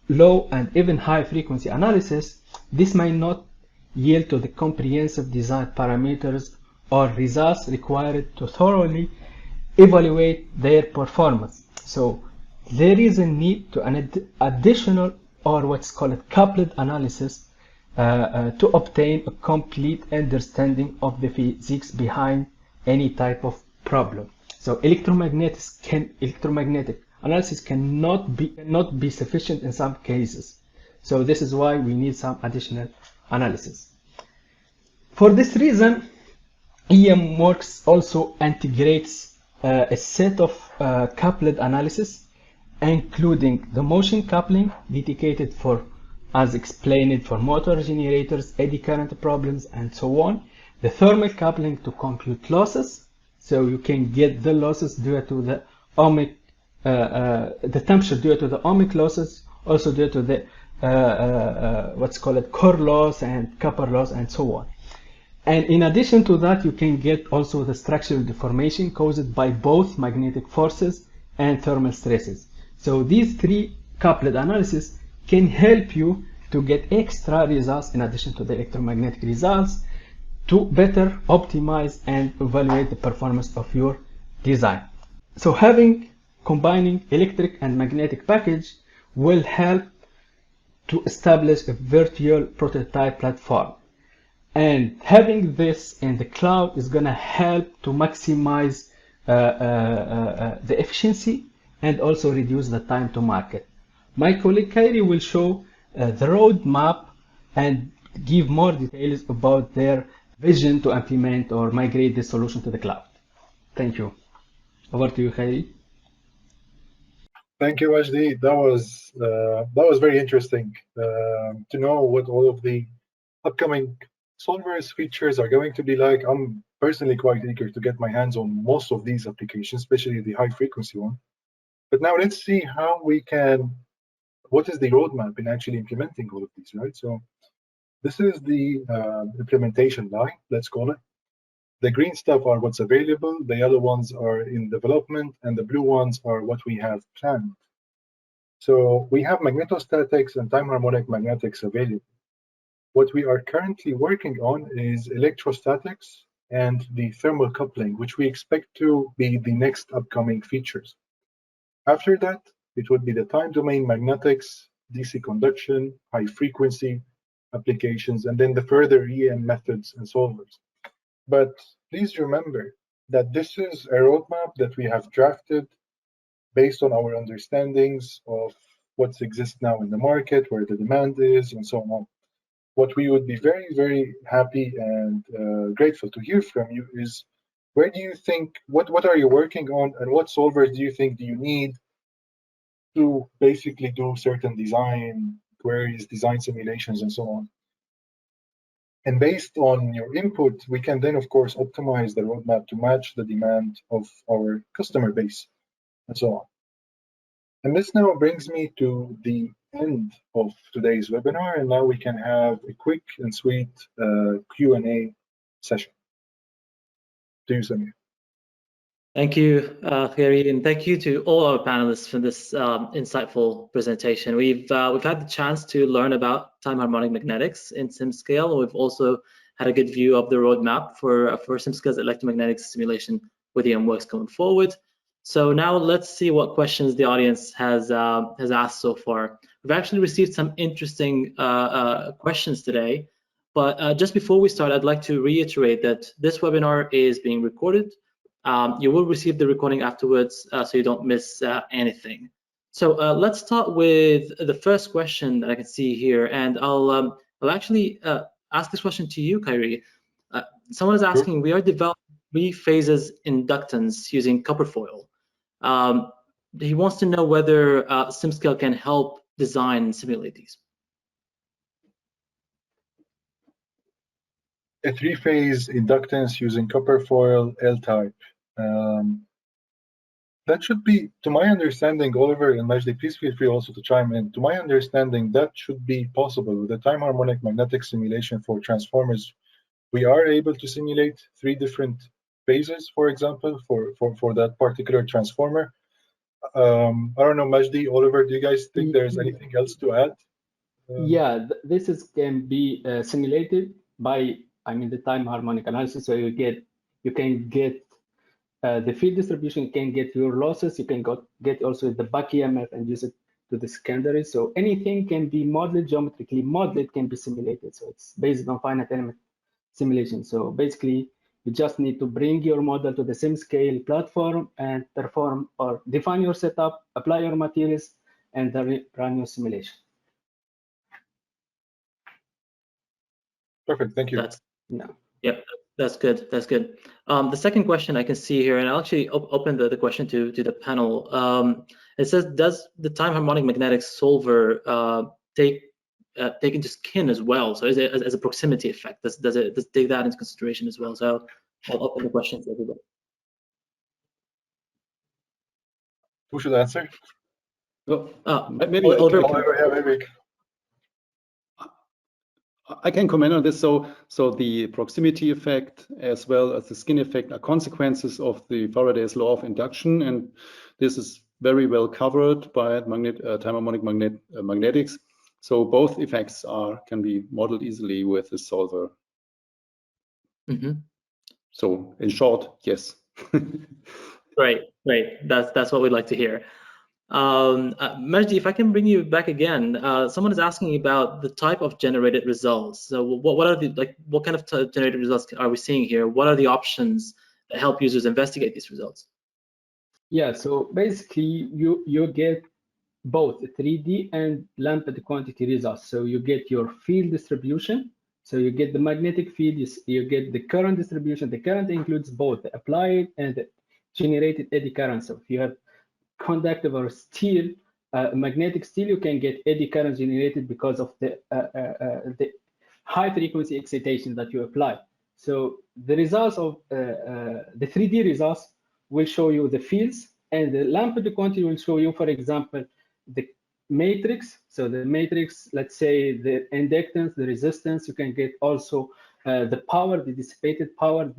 Speaker 5: low and even high frequency analysis, this may not yield to the comprehensive design parameters or results required to thoroughly evaluate their performance. So there is a need to an additional, or what's called coupled analysis, to obtain a complete understanding of the physics behind any type of problem. So electromagnetic analysis cannot be sufficient in some cases. So this is why we need some additional analysis. For this reason, EMWorks also integrates a set of coupled analysis, including the motion coupling dedicated for, as explained, for motor generators, eddy current problems, and so on. The thermal coupling to compute losses, so you can get the losses due to the ohmic, the temperature due to the ohmic losses, also due to the what's called core loss and copper loss, and so on. And in addition to that, you can get also the structural deformation caused by both magnetic forces and thermal stresses. So these three coupled analysis can help you to get extra results in addition to the electromagnetic results, to better optimize and evaluate the performance of your design. So having combining electric and magnetic package will help to establish a virtual prototype platform. And having this in the cloud is going to help to maximize the efficiency and also reduce the time to market. My colleague Kairi will show the roadmap and give more details about their vision to implement or migrate this solution to the cloud. Thank you. Over to you, Kairi.
Speaker 2: Thank you, Majdi. That was very interesting to know what all of the upcoming solvers features are going to be like. I'm personally quite eager to get my hands on most of these applications, especially the high frequency one. But now let's see how we can, what is the roadmap in actually implementing all of these, right? So this is the implementation line, let's call it. The green stuff are what's available, the yellow ones are in development, and the blue ones are what we have planned. So we have magnetostatics and time-harmonic magnetics available. What we are currently working on is electrostatics and the thermal coupling, which we expect to be the next upcoming features. After that, it would be the time domain magnetics, DC conduction, high frequency applications, and then the further EM methods and solvers. But please remember that this is a roadmap that we have drafted based on our understandings of what exists now in the market, where the demand is, and so on. What we would be very, very happy and grateful to hear from you is, where do you think, what are you working on, and what solvers do you think do you need to basically do certain design queries, design simulations, and so on? And based on your input, we can then, of course, optimize the roadmap to match the demand of our customer base, and so on. And this now brings me to the end of today's webinar, and now we can have a quick and sweet Q&A session. To you, Samir.
Speaker 1: Thank you, Kairi, and thank you to all our panelists for this insightful presentation. We've had the chance to learn about time-harmonic magnetics in SimScale. We've also had a good view of the roadmap for SimScale's electromagnetic simulation with EMWorks going forward. So now let's see what questions the audience has asked so far. We've actually received some interesting questions today, but just before we start, I'd like to reiterate that this webinar is being recorded. You will receive the recording afterwards, so you don't miss anything. So let's start with the first question that I can see here, and I'll actually ask this question to you, Kairi. Someone is asking, sure. We are developing 3 phases inductance using copper foil. He wants to know whether SimScale can help design and simulate these.
Speaker 2: A 3-phase inductance using copper foil L-type. That should be, to my understanding, Oliver and Majdi, please feel free also to chime in. To my understanding, that should be possible with the time-harmonic magnetic simulation for transformers. We are able to simulate 3 different phases, for example, for that particular transformer. I don't know, Majdi, Oliver, do you guys think there's anything else to add?
Speaker 5: Yeah, this can be simulated by, the time harmonic analysis. So you can get the field distribution, you can get your losses, you can get also the back EMF and use it to the secondary. So anything can be modeled, geometrically modeled, can be simulated. So it's based on finite element simulation. So basically, you just need to bring your model to the SimScale platform and perform or define your setup, apply your materials, and then run your simulation.
Speaker 2: Perfect, thank you.
Speaker 1: Yep, that's good. That's good. The second question I can see here, and I'll actually open the question to the panel. It says, does the time-harmonic magnetics solver take into skin as well? So is it as a proximity effect? Does it take that into consideration as well? So I'll open the question to everybody.
Speaker 2: Who should answer?
Speaker 1: Maybe Oliver.
Speaker 2: Maybe.
Speaker 4: I can comment on this. So the proximity effect as well as the skin effect are consequences of the Faraday's law of induction, and this is very well covered by time-harmonic magnetics. So both effects can be modeled easily with the solver.
Speaker 1: Mm-hmm.
Speaker 4: So in short, yes.
Speaker 1: Great. Great. That's what we'd like to hear. Majdi, if I can bring you back again, someone is asking about the type of generated results. So what are the what kind of generated results are we seeing here? What are the options that help users investigate these results?
Speaker 5: Yeah, so basically you get both 3D and lumped quantity results. So you get your field distribution. So you get the magnetic field, you get the current distribution. The current includes both the applied and the generated eddy current. So if you have conductive or steel, magnetic steel, you can get eddy current generated because of the high frequency excitation that you apply. So the results of the 3D results will show you the fields, and the lumped quantity will show you, for example, the matrix. So the matrix, let's say the inductance, the resistance. You can get also the power, the dissipated power.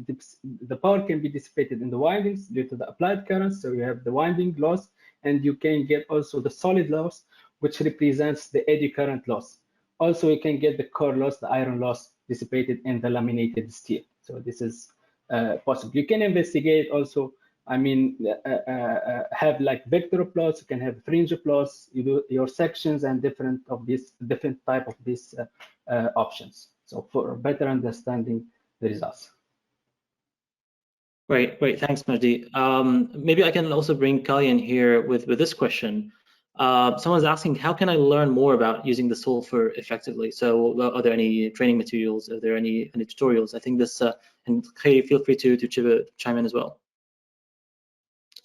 Speaker 5: The power can be dissipated in the windings due to the applied currents. So you have the winding loss, and you can get also the solid loss, which represents the eddy current loss. Also, you can get the core loss, the iron loss dissipated in the laminated steel. So this is possible. You can investigate also, I mean, have like vector plots, you can have fringe plots, you do your sections and different type of these options. So for better understanding the results.
Speaker 1: Great. Thanks, Majdi. Maybe I can also bring Kalyan here with this question. Someone's asking, how can I learn more about using the solver effectively? So are there any training materials? Are there any tutorials? I think this, and Khairi, feel free to chime in as well.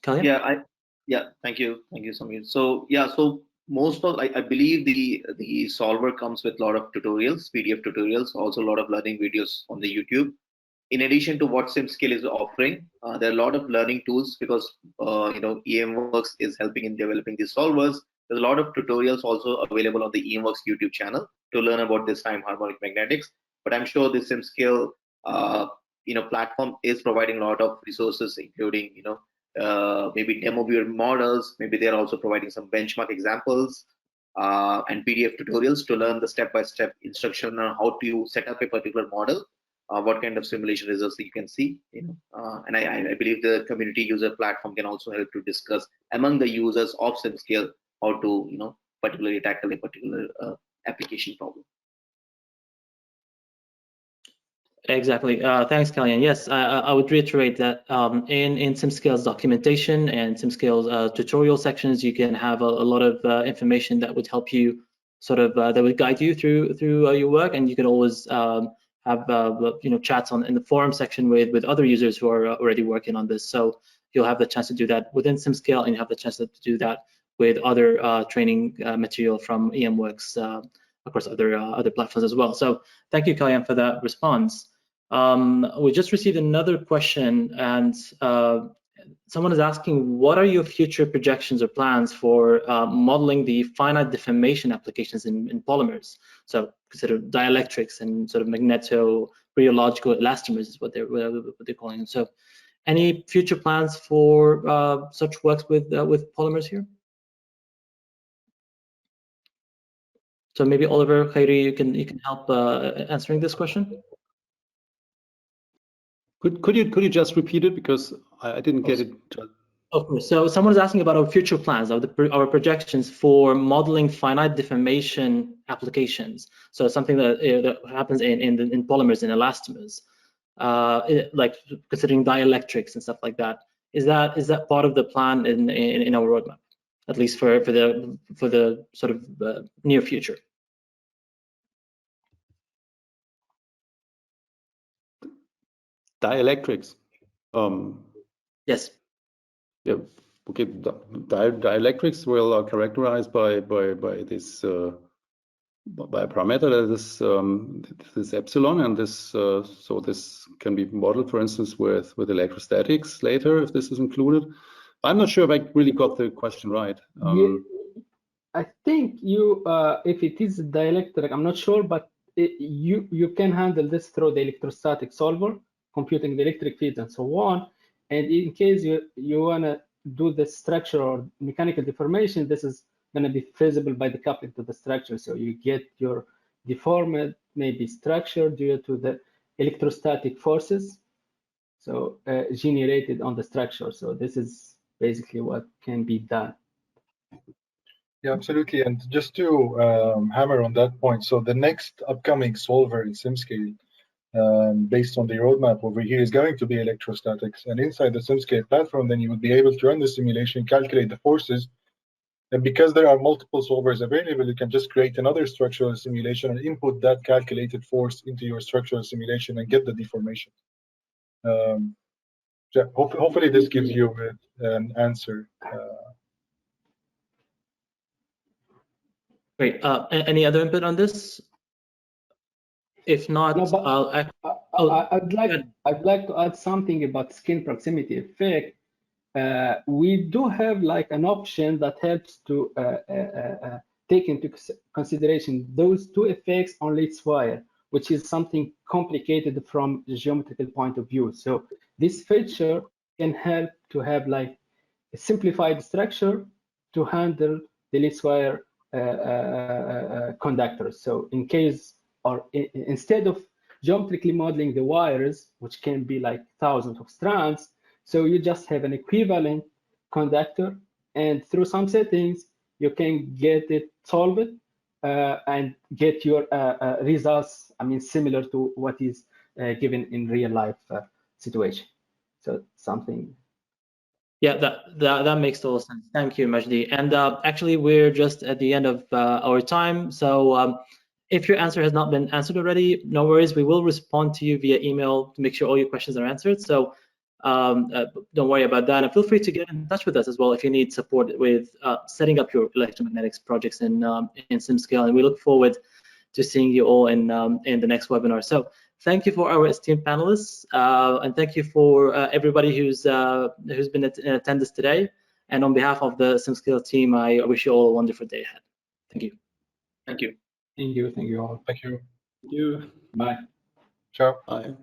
Speaker 1: Kalyan?
Speaker 3: Thank you, Samir. So so most of, I believe the solver comes with a lot of tutorials, PDF tutorials, also a lot of learning videos on the YouTube. In addition to what SimScale is offering, there are a lot of learning tools because EMWorks is helping in developing these solvers. There's a lot of tutorials also available on the EMWorks YouTube channel to learn about this time-harmonic magnetics. But I'm sure the SimScale platform is providing a lot of resources, including maybe demo viewer models. Maybe they're also providing some benchmark examples and PDF tutorials to learn the step-by-step instruction on how to set up a particular model. What kind of simulation results that you can see, and I believe the community user platform can also help to discuss among the users of SimScale how to particularly tackle a particular application problem.
Speaker 1: Exactly. Thanks, Kalyan. Yes, I would reiterate that in SimScale's documentation and SimScale's tutorial sections, you can have a lot of information that would help you that would guide you through your work, and you can always have chats in the forum section with other users who are already working on this. So you'll have the chance to do that within SimScale, and you have the chance to do that with other training material from EMWorks across other platforms as well. So thank you, Kalyan, for that response. We just received another question, and someone is asking, what are your future projections or plans for modeling the finite deformation applications in polymers? So consider dielectrics and magneto-rheological elastomers is what they're calling them. So any future plans for such works with polymers here? So maybe Oliver, Khairi, you can help answering this question.
Speaker 4: Could you just repeat it, because I didn't get it.
Speaker 1: Of course. So someone is asking about our future plans, our projections for modeling finite deformation applications. So something that happens in polymers and elastomers, like considering dielectrics and stuff like that. Is that part of the plan in our roadmap, at least for the near future?
Speaker 4: Dielectrics.
Speaker 1: Yes.
Speaker 4: Yeah. Okay. Dielectrics will characterized by this by a parameter that is this epsilon, and this so this can be modeled, for instance, with electrostatics later if this is included. I'm not sure if I really got the question right.
Speaker 5: I think if it is dielectric, I'm not sure, but you can handle this through the electrostatic solver, computing the electric fields and so on. And in case you want to do the structure or mechanical deformation, this is going to be feasible by the coupling to the structure. So you get your deformed maybe structure due to the electrostatic forces, so generated on the structure. So this is basically what can be done.
Speaker 2: Yeah, absolutely. And just to hammer on that point, so the next upcoming solver in SimScale, based on the roadmap over here, is going to be electrostatics. And inside the SimScale platform, then you would be able to run the simulation, calculate the forces. And because there are multiple solvers available, you can just create another structural simulation and input that calculated force into your structural simulation and get the deformation. So hopefully this gives you an answer.
Speaker 1: Great. Any other input on this? If not,
Speaker 5: No, but
Speaker 1: I'll
Speaker 5: I'd like to add something about skin proximity effect. We do have like an option that helps to take into consideration those two effects on its wire, which is something complicated from the geometrical point of view. So this feature can help to have like a simplified structure to handle the least wire conductors. So in case, or instead of geometrically modeling the wires, which can be like thousands of strands, so you just have an equivalent conductor, and through some settings, you can get it solved and get your results, I mean, similar to what is given in real life situation. So something.
Speaker 1: Yeah, that makes total sense. Thank you, Majdi. And actually, we're just at the end of our time. So if your answer has not been answered already, no worries. We will respond to you via email to make sure all your questions are answered. So don't worry about that. And feel free to get in touch with us as well if you need support with setting up your electromagnetics projects in SimScale. And we look forward to seeing you all in the next webinar. So thank you for our esteemed panelists, and thank you for everybody who's been in attendance today. And on behalf of the SimScale team, I wish you all a wonderful day ahead. Thank you.
Speaker 3: Thank you.
Speaker 5: Thank you. Thank you all.
Speaker 2: Thank you.
Speaker 4: Thank you.
Speaker 5: Bye.
Speaker 2: Ciao.
Speaker 4: Bye.